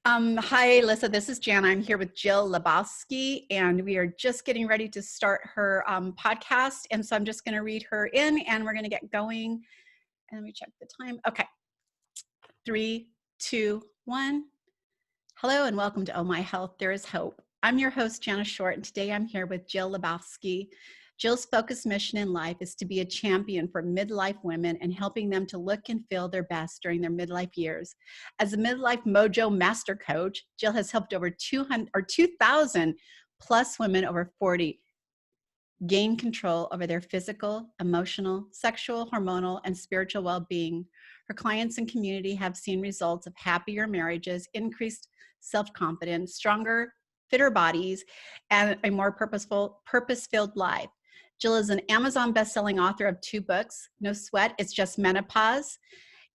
Hi, Alyssa. This is Jana. I'm here with Jill Lebofsky, and we are just getting ready to start her podcast. And so I'm just going to read her in, and we're going to get going. And let me check the time. Okay. 3, 2, 1. Hello, and welcome to Oh My Health, There Is Hope. I'm your host, Jana Short, and today I'm here with Jill Lebofsky. Jill's focused mission in life is to be a champion for midlife women and helping them to look and feel their best during their midlife years. As a midlife mojo master coach, Jill has helped over 2,000 plus women over 40 gain control over their physical, emotional, sexual, hormonal, and spiritual well-being. Her clients and community have seen results of happier marriages, increased self-confidence, stronger, fitter bodies, and a more purpose-filled life. Jill is an Amazon best-selling author of 2 books, No Sweat, It's Just Menopause,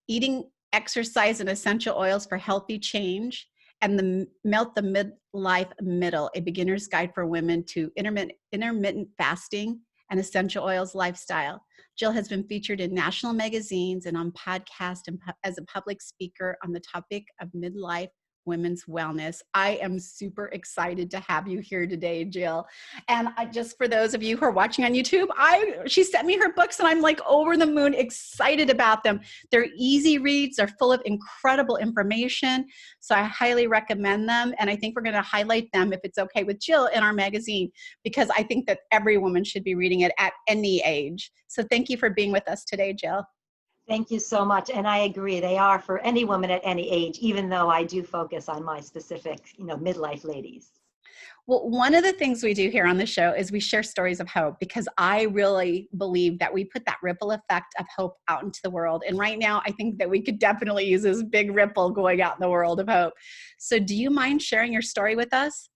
Eating, Exercise, and Essential Oils for Healthy Change, and Melt the Midlife Middle, a beginner's guide for women to intermittent fasting and essential oils lifestyle. Jill has been featured in national magazines and on podcasts and as a public speaker on the topic of midlife women's wellness. I am super excited to have you here today, Jill. And just for those of you who are watching on YouTube, she sent me her books and I'm like over the moon excited about them. They're easy reads. They're full of incredible information. So I highly recommend them. And I think we're going to highlight them, if it's okay with Jill, in our magazine, because I think that every woman should be reading it at any age. So thank you for being with us today, Jill. Thank you so much. And I agree, they are for any woman at any age, even though I do focus on my specific, midlife ladies. Well, one of the things we do here on the show is we share stories of hope, because I really believe that we put that ripple effect of hope out into the world. And right now, I think that we could definitely use this big ripple going out in the world of hope. So do you mind sharing your story with us?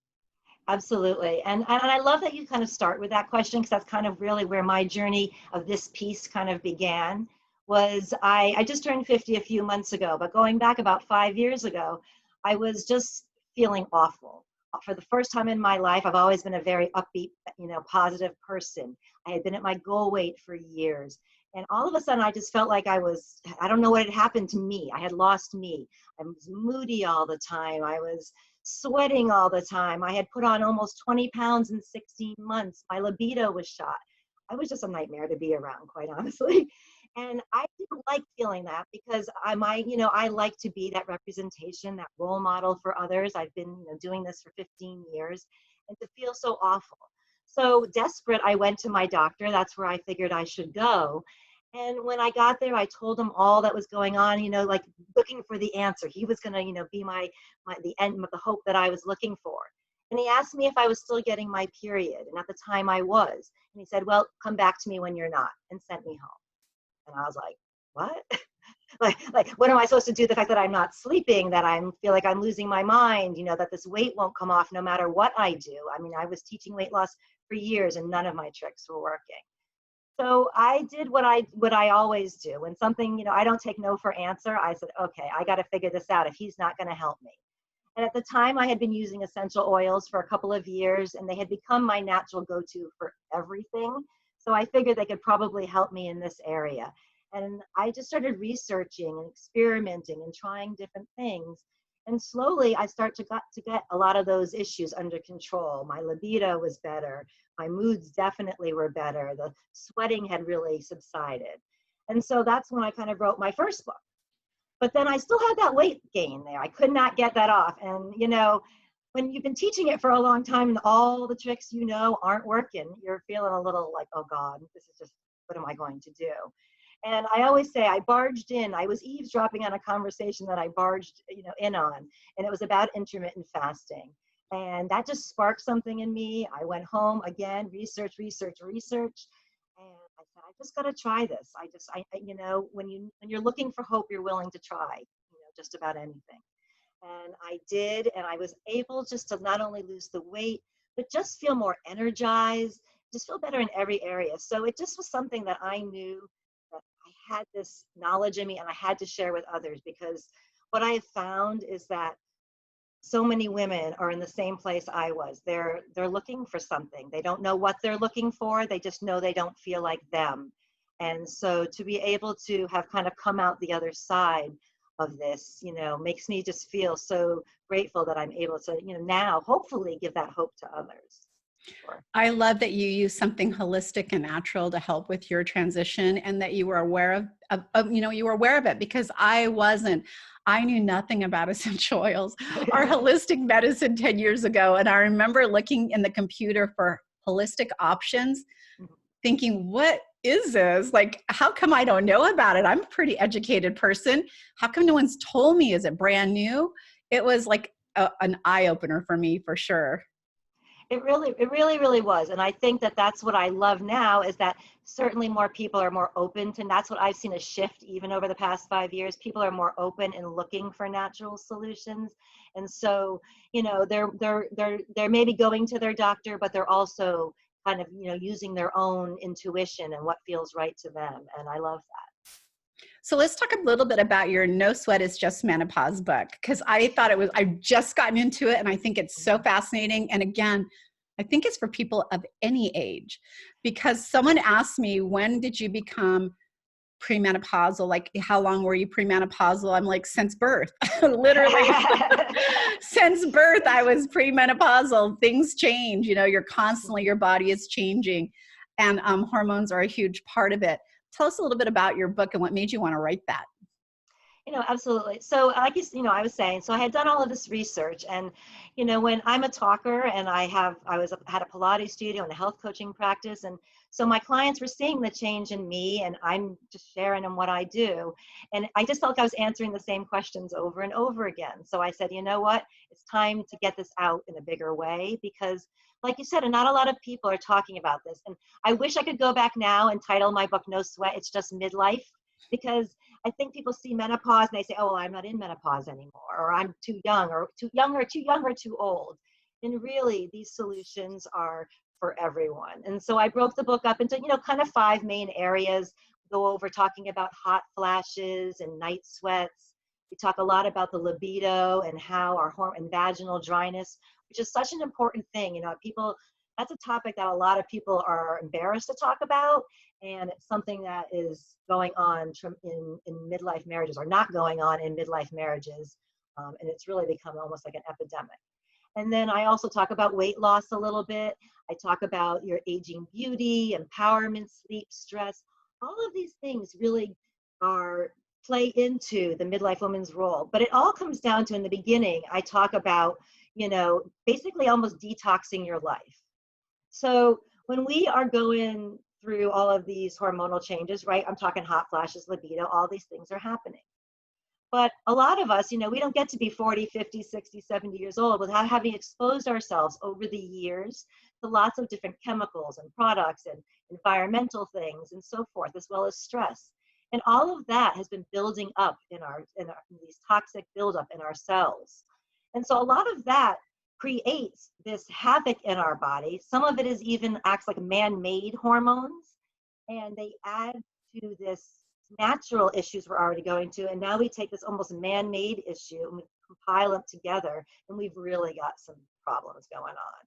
Absolutely. And I love that you kind of start with that question, because that's kind of really where my journey of this piece kind of began. Was I just turned 50 a few months ago, but going back about 5 years ago, I was just feeling awful. For the first time in my life, I've always been a very upbeat, positive person. I had been at my goal weight for years. And all of a sudden, I just felt like I don't know what had happened to me. I had lost me. I was moody all the time. I was sweating all the time. I had put on almost 20 pounds in 16 months. My libido was shot. I was just a nightmare to be around, quite honestly. And I didn't like feeling that, because I like to be that representation, that role model for others. I've been doing this for 15 years, and to feel so awful. So desperate, I went to my doctor. That's where I figured I should go. And when I got there, I told him all that was going on, like looking for the answer. He was going to, be the end, the hope that I was looking for. And he asked me if I was still getting my period. And at the time I was. And he said, well, come back to me when you're not, and sent me home. And I was like, what? like, what am I supposed to do? The fact that I'm not sleeping, that I feel like I'm losing my mind, that this weight won't come off no matter what I do. I mean, I was teaching weight loss for years and none of my tricks were working. So I did what I always do. When something, I don't take no for answer. I said, okay, I got to figure this out if he's not going to help me. And at the time, I had been using essential oils for a couple of years, and they had become my natural go-to for everything. So I figured they could probably help me in this area. And I just started researching and experimenting and trying different things. And slowly I start to get a lot of those issues under control. My libido was better. My moods definitely were better. The sweating had really subsided. And so that's when I kind of wrote my first book. But then I still had that weight gain there. I could not get that off. And, when you've been teaching it for a long time and all the tricks aren't working, you're feeling a little like, oh God, this is just, what am I going to do? And I always say I barged in. I was eavesdropping on a conversation that I barged in on, and it was about intermittent fasting. And that just sparked something in me. I went home again, research. And I said, I just got to try this. When you're looking for hope, you're willing to try, just about anything. And I did, and I was able just to not only lose the weight, but just feel more energized, just feel better in every area. So it just was something that I knew that I had this knowledge in me and I had to share with others, because what I have found is that so many women are in the same place I was. They're looking for something. They don't know what they're looking for. They just know they don't feel like them. And so to be able to have kind of come out the other side of this, makes me just feel so grateful that I'm able to, now hopefully give that hope to others. Sure. I love that you use something holistic and natural to help with your transition, and that you were aware you were aware of it, because I wasn't. I knew nothing about essential oils or holistic medicine 10 years ago. And I remember looking in the computer for holistic options, thinking, what is this? Like, how come I don't know about it? I'm a pretty educated person. How come no one's told me? Is it brand new? It was like an eye opener for me, for sure. It really was. And I think that that's what I love now, is that certainly more people are more open to, and that's what I've seen a shift even over the past 5 years. People are more open and looking for natural solutions. And so, they're maybe going to their doctor, but they're also kind of, using their own intuition and what feels right to them. And I love that. So let's talk a little bit about your No Sweat is Just Menopause book, because I've just gotten into it and I think it's so fascinating. And again, I think it's for people of any age, because someone asked me, when did you become premenopausal? Like, how long were you premenopausal? I'm like, since birth. Literally, since birth, I was premenopausal. Things change, you're constantly, your body is changing, and hormones are a huge part of it. Tell us a little bit about your book and what made you want to write that. Absolutely. So like I was saying, so I had done all of this research, and, when I'm a talker and had a Pilates studio and a health coaching practice. And so my clients were seeing the change in me, and I'm just sharing them what I do. And I just felt like I was answering the same questions over and over again. So I said, you know what, it's time to get this out in a bigger way, because like you said, and not a lot of people are talking about this. And I wish I could go back now and title my book No Sweat, It's Just Midlife, because I think people see menopause and they say, oh, well, I'm not in menopause anymore, or I'm too young, or too young, or too old. And really, these solutions are for everyone. And so I broke the book up into, kind of 5 main areas. Go over talking about hot flashes and night sweats. We talk a lot about the libido and how our hormone and vaginal dryness, which is such an important thing. That's a topic that a lot of people are embarrassed to talk about. And it's something that is going on in midlife marriages, or not going on in midlife marriages. And it's really become almost like an epidemic. And then I also talk about weight loss a little bit. I talk about your aging beauty, empowerment, sleep, stress. All of these things really play into the midlife woman's role. But it all comes down to, in the beginning, I talk about, basically almost detoxing your life. So when we are going through all of these hormonal changes, right? I'm talking hot flashes, libido, all these things are happening. But a lot of us, we don't get to be 40, 50, 60, 70 years old without having exposed ourselves over the years to lots of different chemicals and products and environmental things and so forth, as well as stress. And all of that has been building up in these toxic buildup in our cells. And so a lot of that creates this havoc in our body. Some of it acts like man-made hormones, and they add to this natural issues we're already going to. And now we take this almost man-made issue and we compile them together, and we've really got some problems going on.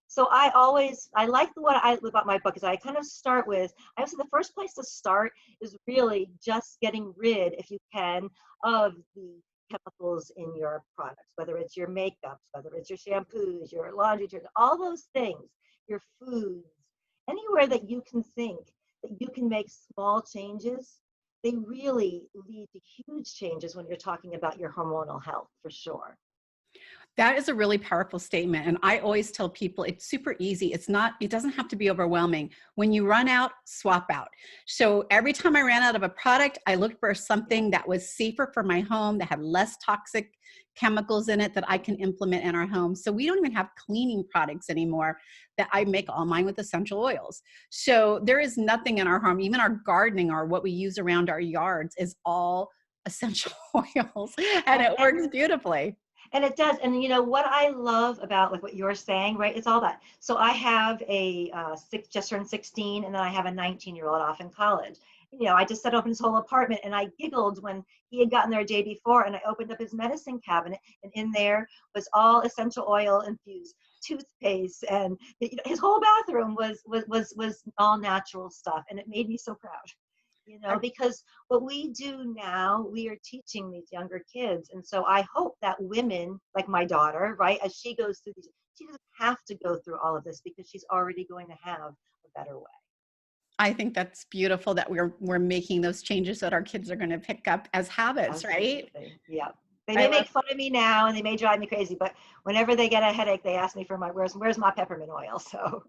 So I like about my book is I kind of start with, I would say the first place to start is really just getting rid, if you can, of the chemicals in your products, whether it's your makeups, whether it's your shampoos, your laundry detergent, all those things, your foods, anywhere that you can think that you can make small changes, they really lead to huge changes when you're talking about your hormonal health, for sure. That is a really powerful statement. And I always tell people it's super easy. It doesn't have to be overwhelming. When you run out, swap out. So every time I ran out of a product, I looked for something that was safer for my home, that had less toxic chemicals in it, that I can implement in our home. So we don't even have cleaning products anymore, that I make all mine with essential oils. So there is nothing in our home, even our gardening or what we use around our yards is all essential oils, and it works beautifully. And it does. And what I love about like what you're saying, right? It's all that. So I have a just turned 16, and then I have a 19-year-old off in college. I just set open his whole apartment, and I giggled when he had gotten there a day before, and I opened up his medicine cabinet, and in there was all essential oil infused toothpaste, and his whole bathroom was all natural stuff, and it made me so proud. You know, because what we do now, we are teaching these younger kids. And so I hope that women like my daughter, right, as she goes through these, she doesn't have to go through all of this because she's already going to have a better way. I think that's beautiful that we're making those changes that our kids are going to pick up as habits, right? Absolutely. Yeah. They I may love make fun of me now and they may drive me crazy, but whenever they get a headache, they ask me for where's my peppermint oil? So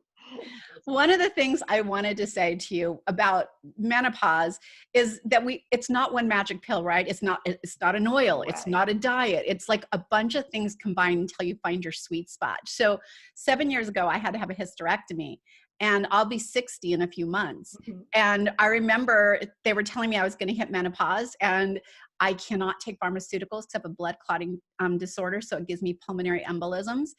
One of the things I wanted to say to you about menopause is that it's not one magic pill, right? It's not an no oil, it's way. not a diet. It's like a bunch of things combined until you find your sweet spot. So 7 years ago, I had to have a hysterectomy, and I'll be 60 in a few months. Mhm. And I remember they were telling me I was going to hit menopause, and I cannot take pharmaceuticals except a blood clotting disorder. So it gives me pulmonary embolisms.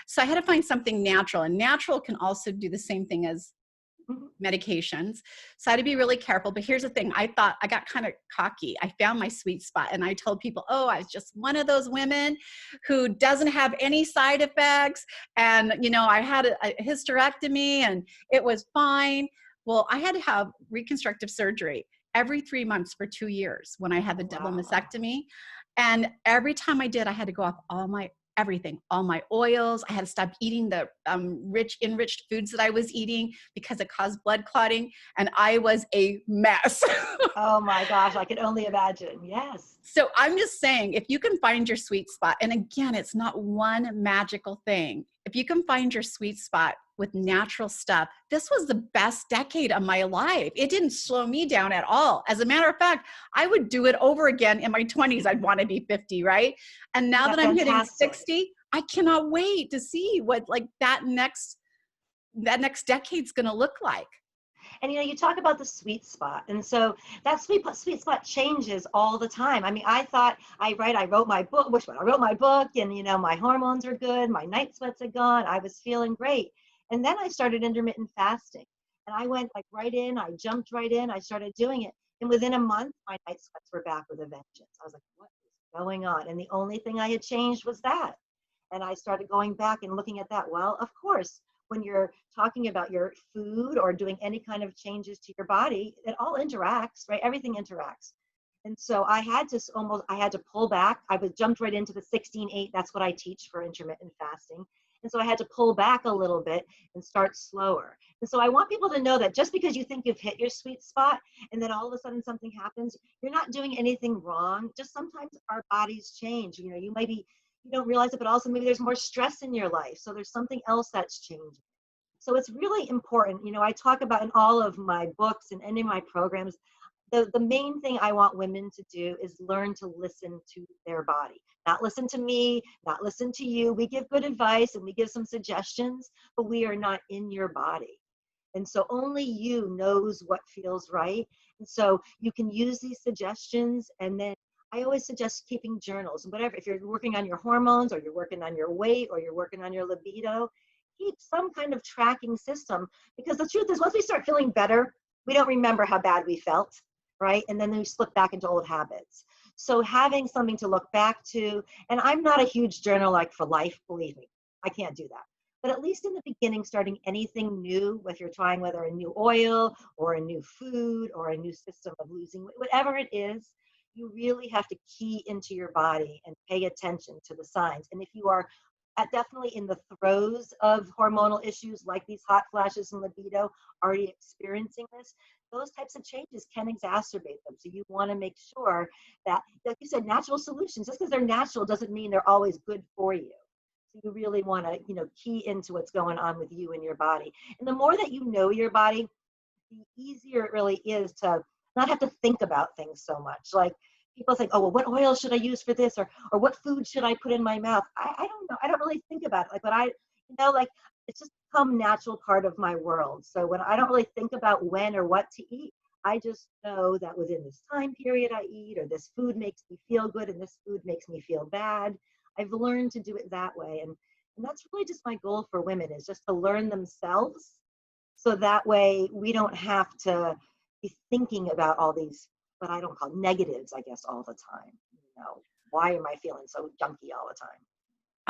So I had to find something natural, and natural can also do the same thing as Mhm. medications. So I had to be really careful. But here's the thing, I thought I got kind of cocky. I found my sweet spot, and I told people, oh, I was just one of those women who doesn't have any side effects. And, I had a hysterectomy and it was fine. Well, I had to have reconstructive surgery every 3 months for 2 years when I had the double Wow. mastectomy. And every time I did, I had to go off everything, all my oils. I had to stop eating the enriched foods that I was eating because it caused blood clotting, and I was a mess. Oh my gosh, I can only imagine. Yes. So I'm just saying, if you can find your sweet spot, and again, it's not one magical thing. If you can find your sweet spot with natural stuff, this was the best decade of my life. It didn't slow me down at all. As a matter of fact, I would do it over again in my 20s. I'd want to be 50, right? And now that That's I'm hitting fantastic. 60, I cannot wait to see what like that next decade's going to look like. And you talk about the sweet spot, and so that sweet spot changes all the time. I mean, I thought I wrote my book. Which one? I wrote my book, and my hormones are good. My night sweats are gone. I was feeling great, and then I started intermittent fasting, and I went like right in. I jumped right in. I started doing it, and within a month, my night sweats were back with a vengeance. I was like, what is going on? And the only thing I had changed was that. And I started going back and looking at that. Well, of course, when you're talking about your food or doing any kind of changes to your body, it all interacts, right? Everything interacts. And so I had to pull back. I was jumped right into the 16-8. That's what I teach for intermittent fasting. And so I had to pull back a little bit and start slower. And so I want people to know that just because you think you've hit your sweet spot and then all of a sudden something happens, you're not doing anything wrong. Just sometimes our bodies change. You don't realize it, but also maybe there's more stress in your life. So there's something else that's changing. So it's really important. I talk about in all of my books and any of my programs, the main thing I want women to do is learn to listen to their body. Not listen to me, not listen to you. We give good advice and we give some suggestions, but we are not in your body. And so only you knows what feels right. And so you can use these suggestions, and then I always suggest keeping journals, whatever. If you're working on your hormones or you're working on your weight or you're working on your libido, keep some kind of tracking system, because the truth is once we start feeling better, we don't remember how bad we felt, right? And then we slip back into old habits. So having something to look back to, and I'm not a huge journal like for life, believe me, I can't do that. But at least in the beginning, starting anything new, if you're trying whether a new oil or a new food or a new system of losing weight, whatever it is, you really have to key into your body and pay attention to the signs. And if you are definitely in the throes of hormonal issues like these hot flashes and libido, already experiencing this, those types of changes can exacerbate them. So you want to make sure that, like you said, natural solutions, just because they're natural doesn't mean they're always good for you. So you really want to, key into what's going on with you and your body. And the more that you know your body, the easier it really is to not have to think about things so much. Like people think, oh, well, what oil should I use for this? Or what food should I put in my mouth? I don't know. I don't really think about it. Like, but like it's just become natural part of my world. So when I don't really think about when or what to eat, I just know that within this time period I eat, or this food makes me feel good and this food makes me feel bad. I've learned to do it that way. And that's really just my goal for women, is just to learn themselves. So that way we don't have to be thinking about all these, what I don't call negatives, I guess, all the time. Why am I feeling so junky all the time?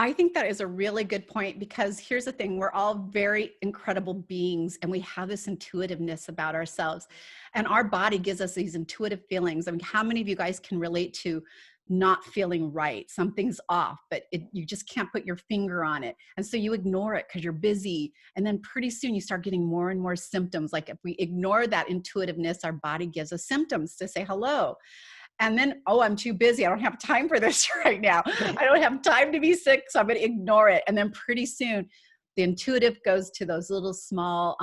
I think that is a really good point, because here's the thing, we're all very incredible beings and we have this intuitiveness about ourselves, and our body gives us these intuitive feelings. I mean, how many of you guys can relate to not feeling right? Something's off, but you just can't put your finger on it. And so you ignore it because you're busy. And then pretty soon you start getting more and more symptoms. Like if we ignore that intuitiveness, our body gives us symptoms to say hello. And then, oh, I'm too busy. I don't have time for this right now. I don't have time to be sick, so I'm going to ignore it. And then pretty soon, the intuitive goes to those little small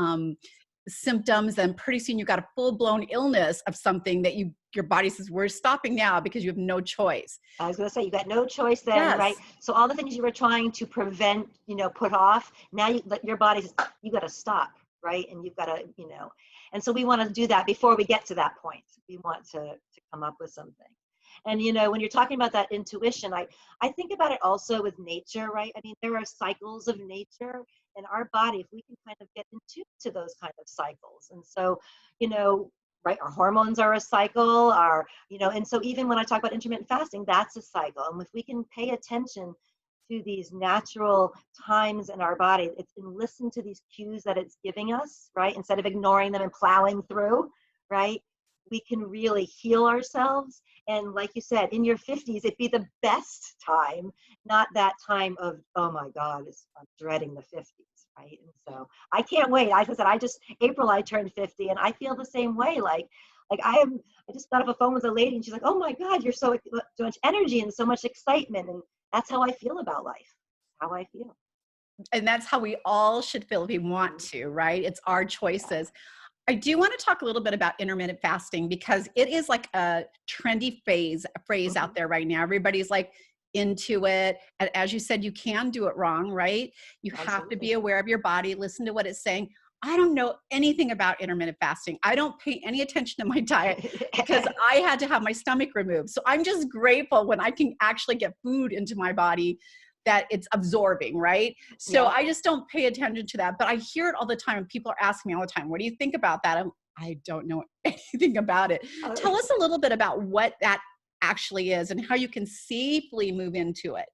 symptoms. Then pretty soon, you've got a full-blown illness of something that your body says, we're stopping now because you have no choice. I was going to say, you got no choice then, Yes. right? So all the things you were trying to prevent, put off, now your body says, you got to stop, right? And you've got to, and so we want to do that before we get to that point. We want to come up with something. And, when you're talking about that intuition, I think about it also with nature, right? I mean, there are cycles of nature in our body. If we can kind of get into those kind of cycles. And so, right, our hormones are a cycle, and so even when I talk about intermittent fasting, that's a cycle. And if we can pay attention to these natural times in our body, and listen to these cues that it's giving us, right? Instead of ignoring them and plowing through, right? We can really heal ourselves. And like you said, in your 50s, it'd be the best time, not that time of, oh my God, I'm dreading the 50s, right? And so I can't wait. Like I said, April, I turned 50, and I feel the same way. Like I just got off a phone with a lady, and she's like, oh my God, you're so much energy and so much excitement. And that's how I feel about life, how I feel. And that's how we all should feel if we want to, right? It's our choices. I do want to talk a little bit about intermittent fasting, because it is like a trendy phrase out there right now. Everybody's like into it. And as you said, you can do it wrong, right? You have to be aware of your body, listen to what it's saying. I don't know anything about intermittent fasting. I don't pay any attention to my diet because I had to have my stomach removed. So I'm just grateful when I can actually get food into my body that it's absorbing, right? So I just don't pay attention to that. But I hear it all the time, and people are asking me all the time, what do you think about that? I don't know anything about it. Tell us a little bit about what that actually is and how you can safely move into it.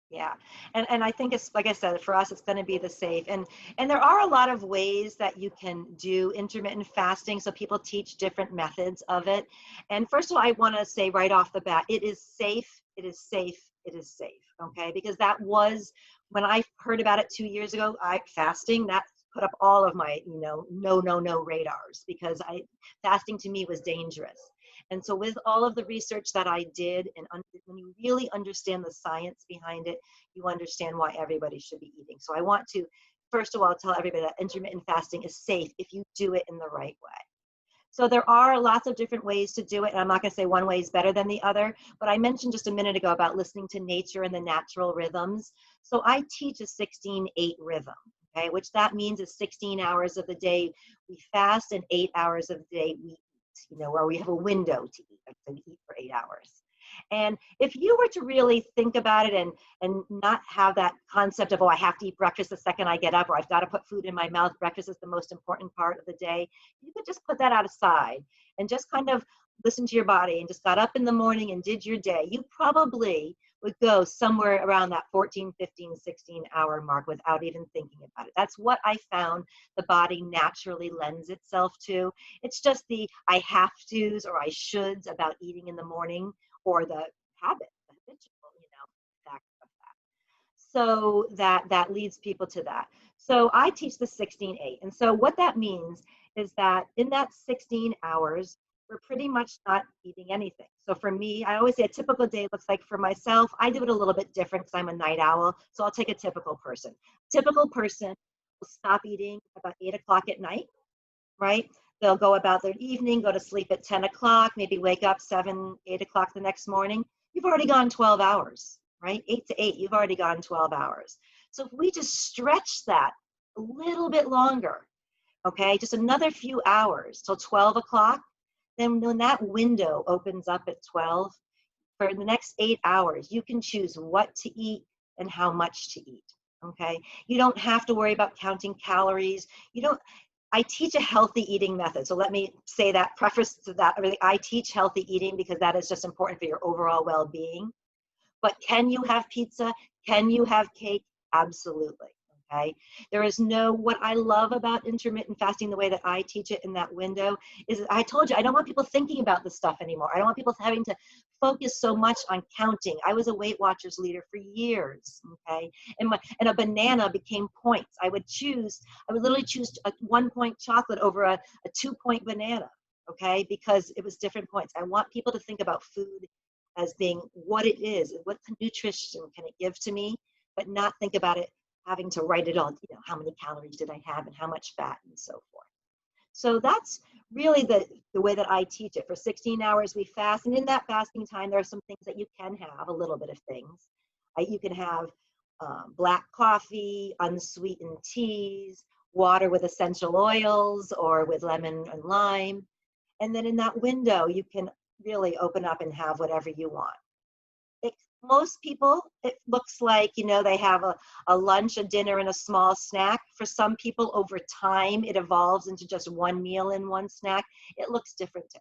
Yeah. And I think it's, like I said, for us, it's going to be the safe. And there are a lot of ways that you can do intermittent fasting. So people teach different methods of it. And first of all, I want to say right off the bat, it is safe. It is safe. It is safe. Okay. Because that was, when I heard about it 2 years ago, fasting, that put up all of my, no radars, because fasting to me was dangerous. And so with all of the research that I did, and when you really understand the science behind it, you understand why everybody should be eating. So I want to, first of all, tell everybody that intermittent fasting is safe if you do it in the right way. So there are lots of different ways to do it. And I'm not going to say one way is better than the other, but I mentioned just a minute ago about listening to nature and the natural rhythms. So I teach a 16-8 rhythm, okay, which that means is 16 hours of the day we fast and 8 hours of the day we eat, where we have a window to eat, like to eat for 8 hours. And if you were to really think about it and not have that concept of, oh, I have to eat breakfast the second I get up, or I've got to put food in my mouth, breakfast is the most important part of the day, you could just put that out aside and just kind of listen to your body and just got up in the morning and did your day. You probably would go somewhere around that 14, 15, 16 hour mark without even thinking about it. That's what I found the body naturally lends itself to. It's just the I have to's or I shoulds about eating in the morning, or the habit, the habitual, fact of that. So that leads people to that. So I teach the 16-8. And so what that means is that in that 16 hours, we're pretty much not eating anything. So for me, I always say a typical day looks like, for myself, I do it a little bit different because I'm a night owl. So I'll take a typical person. Typical person will stop eating about 8 o'clock at night, right? They'll go about their evening, go to sleep at 10 o'clock, maybe wake up 7, 8 o'clock the next morning. You've already gone 12 hours, right? 8 to 8, you've already gone 12 hours. So if we just stretch that a little bit longer, okay, just another few hours till 12 o'clock, then when that window opens up at 12, for the next 8 hours, you can choose what to eat and how much to eat, okay? You don't have to worry about counting calories. I teach a healthy eating method. So let me say that, preface to that, really, I teach healthy eating because that is just important for your overall well-being. But can you have pizza? Can you have cake? Absolutely. Okay. There is no, what I love about intermittent fasting, the way that I teach it in that window, is I told you, I don't want people thinking about this stuff anymore. I don't want people having to focus so much on counting. I was a Weight Watchers leader for years. Okay. And a banana became points. I would literally choose a 1-point chocolate over a 2-point banana. Okay. Because it was different points. I want people to think about food as being what it is, what nutrition can it give to me, but not think about it having to write it all, how many calories did I have and how much fat and so forth. So that's really the way that I teach it. For 16 hours we fast, and in that fasting time there are some things that you can have, a little bit of things. You can have black coffee, unsweetened teas, water with essential oils or with lemon and lime. And then in that window you can really open up and have whatever you want. Most people, it looks like, they have a lunch, a dinner, and a small snack. For some people, over time, it evolves into just one meal and one snack. It looks different to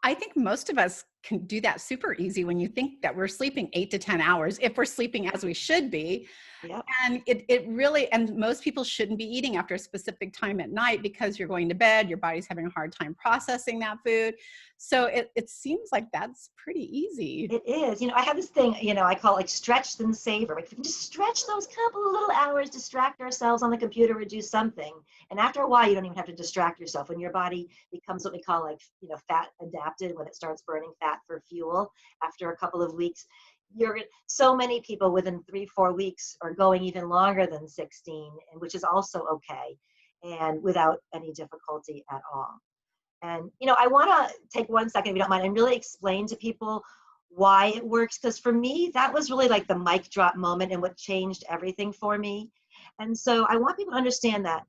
I think most of us can do that super easy when you think that we're sleeping 8 to 10 hours, if we're sleeping as we should be. Yep. And it really, and most people shouldn't be eating after a specific time at night because you're going to bed, your body's having a hard time processing that food. So it seems like that's pretty easy. It is. I have this thing, I call like stretch then savor. Like, if we can just stretch those couple of little hours, distract ourselves on the computer or do something. And after a while, you don't even have to distract yourself. When your body becomes what we call like, fat adapted, when it starts burning fat for fuel after a couple of weeks, so many people within 3-4 weeks are going even longer than 16, and which is also okay, and without any difficulty at all. And I want to take 1 second, if you don't mind, and really explain to people why it works, because for me that was really like the mic drop moment and what changed everything for me. And so I want people to understand that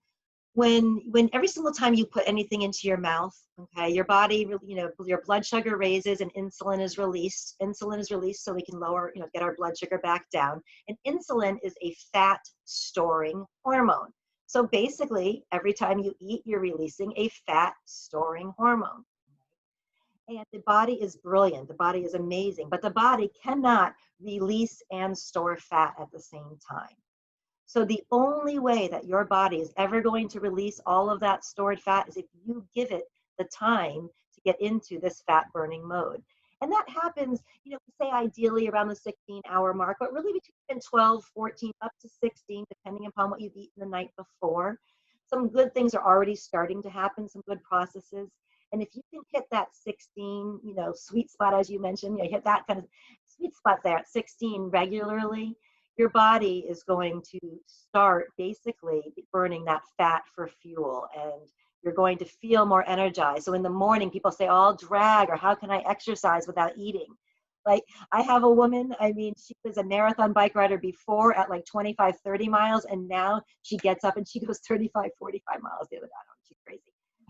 when every single time you put anything into your mouth, okay, your body, your blood sugar raises and insulin is released. Insulin is released so we can lower, get our blood sugar back down. And insulin is a fat storing hormone. So basically, every time you eat, you're releasing a fat storing hormone. And the body is brilliant. The body is amazing, but the body cannot release and store fat at the same time. So the only way that your body is ever going to release all of that stored fat is if you give it the time to get into this fat burning mode. And that happens, say ideally around the 16-hour mark, but really between 12, 14, up to 16, depending upon what you've eaten the night before. Some good things are already starting to happen, some good processes. And if you can hit that 16, sweet spot, as you mentioned, hit that kind of sweet spot there at 16 regularly, your body is going to start basically burning that fat for fuel, and you're going to feel more energized. So in the morning, people say, oh, I'll drag, or how can I exercise without eating? Like, I have a woman, she was a marathon bike rider before at like 25, 30 miles, and now she gets up and she goes 35, 45 miles the other day. She's crazy.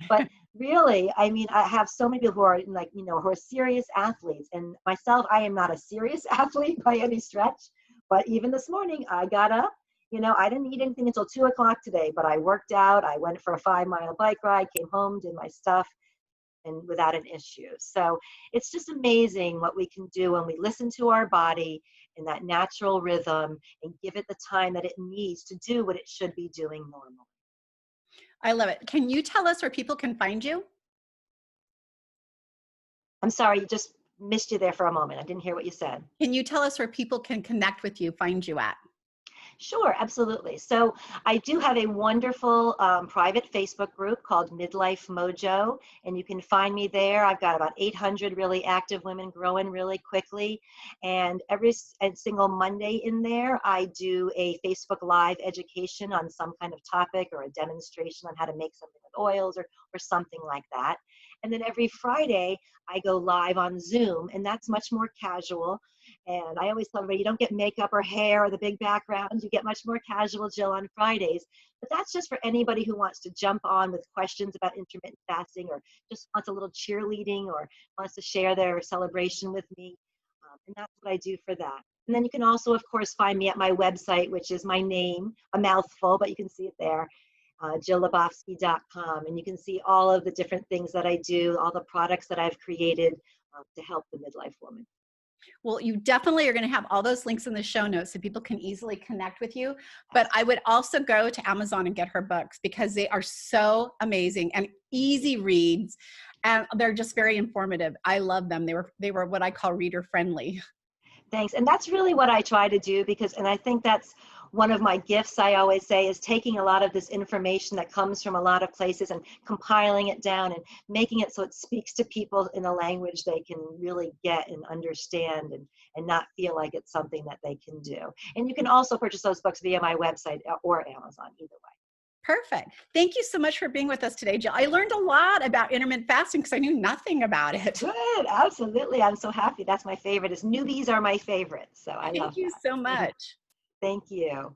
But really, I have so many people who are like, who are serious athletes. And myself, I am not a serious athlete by any stretch. But even this morning, I got up, I didn't eat anything until 2 o'clock today, but I worked out. I went for a 5-mile bike ride, came home, did my stuff, and without an issue. So it's just amazing what we can do when we listen to our body in that natural rhythm and give it the time that it needs to do what it should be doing normally. I love it. Can you tell us where people can find you? I'm sorry, you just missed you there for a moment. I didn't hear what you said. Can you tell us where people can connect with you, find you at? Sure, absolutely. So I do have a wonderful private Facebook group called Midlife Mojo, and you can find me there. I've got about 800 really active women growing really quickly. And every single Monday in there, I do a Facebook Live education on some kind of topic or a demonstration on how to make something with oils or something like that. And then every Friday, I go live on Zoom, and that's much more casual. And I always tell everybody, you don't get makeup or hair or the big background. You get much more casual Jill on Fridays. But that's just for anybody who wants to jump on with questions about intermittent fasting, or just wants a little cheerleading, or wants to share their celebration with me. And that's what I do for that. And then you can also, of course, find me at my website, which is my name, a mouthful, but you can see it there. JillLebofsky.com, and you can see all of the different things that I do, all the products that I've created to help the midlife woman. Well, you definitely are going to have all those links in the show notes so people can easily connect with you. But I would also go to Amazon and get her books because they are so amazing and easy reads. And they're just very informative. I love them. They were what I call reader friendly. Thanks. And that's really what I try to do because, and I think that's one of my gifts, I always say, is taking a lot of this information that comes from a lot of places and compiling it down and making it so it speaks to people in a language they can really get and understand and not feel like it's something that they can do. And you can also purchase those books via my website or Amazon, either way. Perfect. Thank you so much for being with us today, Jill. I learned a lot about intermittent fasting because I knew nothing about it. Good. Absolutely. I'm so happy. That's my favorite. Is newbies are my favorite. So I Thank love you so that. much. Thank you.